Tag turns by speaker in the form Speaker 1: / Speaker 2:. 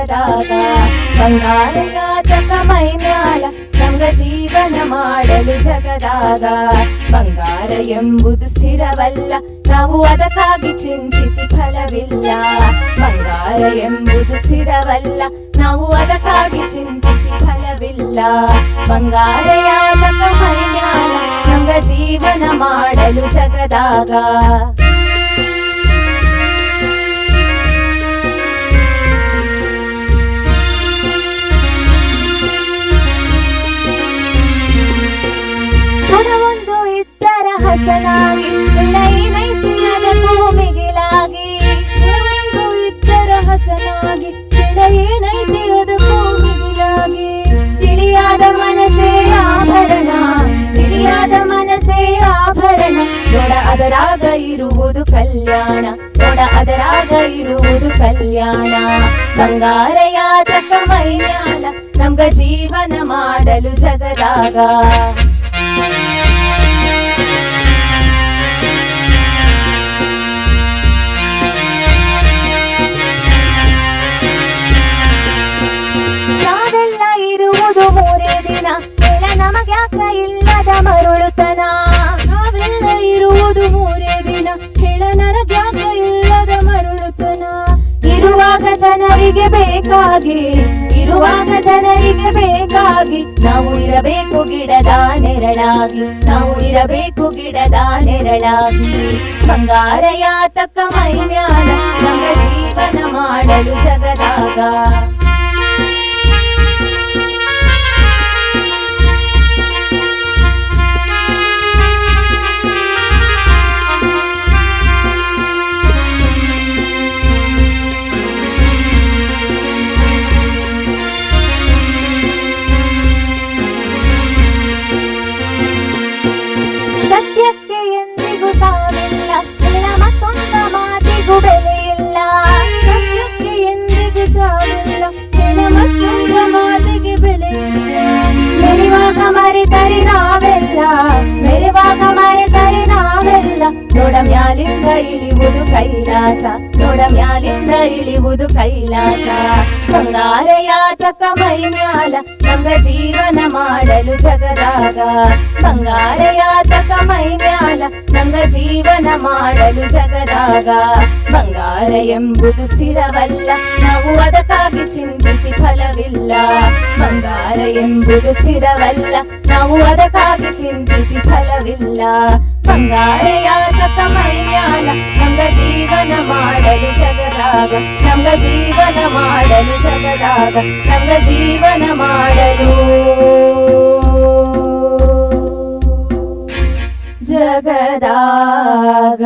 Speaker 1: ಜಗದಾಗ ಬಂಗಾರ ಯಾತಕ ಮೈ ಮ್ಯಾಲ ನಮ್ಗ ಜೀವನ ಮಾಡಲು ಜಗದಾಗ ಬಂಗಾರ ಎಂಬುದು ಸ್ಥಿರವಲ್ಲ ನಾವು ಅದಕ್ಕಾಗಿ ಚಿಂತಿಸಿ ಫಲವಿಲ್ಲ ಬಂಗಾರ ಎಂಬುದು ಸ್ಥಿರವಲ್ಲ ನಾವು ಅದಕ್ಕಾಗಿ ಚಿಂತಿಸಿ ಫಲವಿಲ್ಲ ಬಂಗಾರ ಯಾತಕ ಮೈ ಮ್ಯಾಲ ನಮ್ಗ ಜೀವನ ಮಾಡಲು ಜಗದಾಗ ಹಣವೊಂದು ಇದ್ದರ ಹಸನಾಗಿ ಏನೈತಿ ಅದಕ್ಕೂ ಮಿಗಿಲಾಗಿ ಹಣವೊಂದು ಇದ್ದರ ಹಸನಾಗಿ ಏನೈತಿ ಅದಕ್ಕೂ ಮಿಗಿಲಾಗಿ ತಿಳಿಯಾದ ಮನಸ್ಸೇ ಆಭರಣ ತಿಳಿಯಾದ ಮನಸ್ಸೇ ಆಭರಣ ನೋಡ ಅದರಾಗ ಇರುವುದು ಕಲ್ಯಾಣ ನೋಡ ಅದರಾಗ ಇರುವುದು ಕಲ್ಯಾಣ ಬಂಗಾರ ಯಾತಕ ಮೈ ಮ್ಯಾಲ ನಮ್ಗ ಜೀವನ ಮಾಡಲು ಜಗದಾಗ ನಾವೆಲ್ಲ ಇರುವುದು ಮೂರೇ ದಿನ ಹೇಳ ನಮಗ್ಯಾಕ ಇಲ್ಲದ ಮರುಳುತನ ನಾವೆಲ್ಲ ಇರುವುದು ಮೂರೇ ದಿನ ಹೇಳ ನನಗ್ಯಾಕ ಇಲ್ಲದ ಮರುಳುತನ ಇರುವಾಗ ಜನರಿಗೆ ಬೇಕಾಗಿ ಇರುವಾಗ ಜನರಿಗೆ ಬೇಕಾಗಿ ನಾವು ಇರಬೇಕು ಗಿಡದ ನೆರಳಾಗಿ ನಾವು ಇರಬೇಕು ಗಿಡದ ನೆರಳಾಗಿ ಬಂಗಾರ ಯಾತಕ ಮೈ ಮ್ಯಾಲ ನಮ್ಗ ಜೀವನ ಮಾಡಲು ಜಗದಾಗ ಸತ್ಯಕ್ಕೆ ಎಂದಿಗೂ ಸಾವಿಲ್ಲ ಇಲ್ಲ ಮತ್ತೊಂದ ಮಾತಿಗೂ ಬೆಲೆ ಇಲ್ಲ ಸತ್ಯಕ್ಕೆ ಎಂದಿಗೂ ಸಾವಿಲ್ಲ ಇಲ್ಲ ಮತ್ತೊಂದ ಮಾತಿಗೆ ಬೆಲೆ ಇಲ್ಲ ಮೆರೆವಾಗ ಮರೆತರೆ ನಾವೆಲ್ಲ ಮೆರೆವಾಗ ಮರೆತರೆ ನಾವೆಲ್ಲ ನೋಡ ಮ್ಯಾಲಿಂದ ಇಳಿಯುವುದು ಕೈಲಾಸ ನೋಡ ಮ್ಯಾಲಿಂದ ಇಳಿಯುವುದು ಕೈಲಾಸ ಬಂಗಾರ ಯಾತಕ ಮೈ ಮ್ಯಾಲ ನಮ್ಗ ಜೀವನ ಮಾಡಲು ಜಗದಾಗ ಬಂಗಾರ ಯಾತಕ ಮೈ ಮ್ಯಾಲ ನಮ್ಗ ಜೀವನ ಮಾಡಲು ಜಗದಾಗ ಬಂಗಾರ ಎಂಬುದು ಸ್ಥಿರವಲ್ಲ ನಾವು ಅದಕ್ಕಾಗಿ ಚಿಂತಿಸಿ ಫಲವಿಲ್ಲ ಬಂಗಾರ ಎಂಬುದು ಸ್ಥಿರವಲ್ಲ ನಾವು ಅದಕ್ಕಾಗಿ ಚಿಂತಿಸಿ ಫಲವಿಲ್ಲ ಬಂಗಾರ ಯಾತಕ ಮೈ ಮ್ಯಾಲ ನಮ್ಗ ಜೀವನ ಮಾಡಲು ಜಗದಾಗ ನಮ್ಗ ಜೀವನ ಮಾಡಲು ಜಗದಾಗ ನಮ್ಗ ಜೀವನ ಮಾಡಲು ಜಗದಾಗ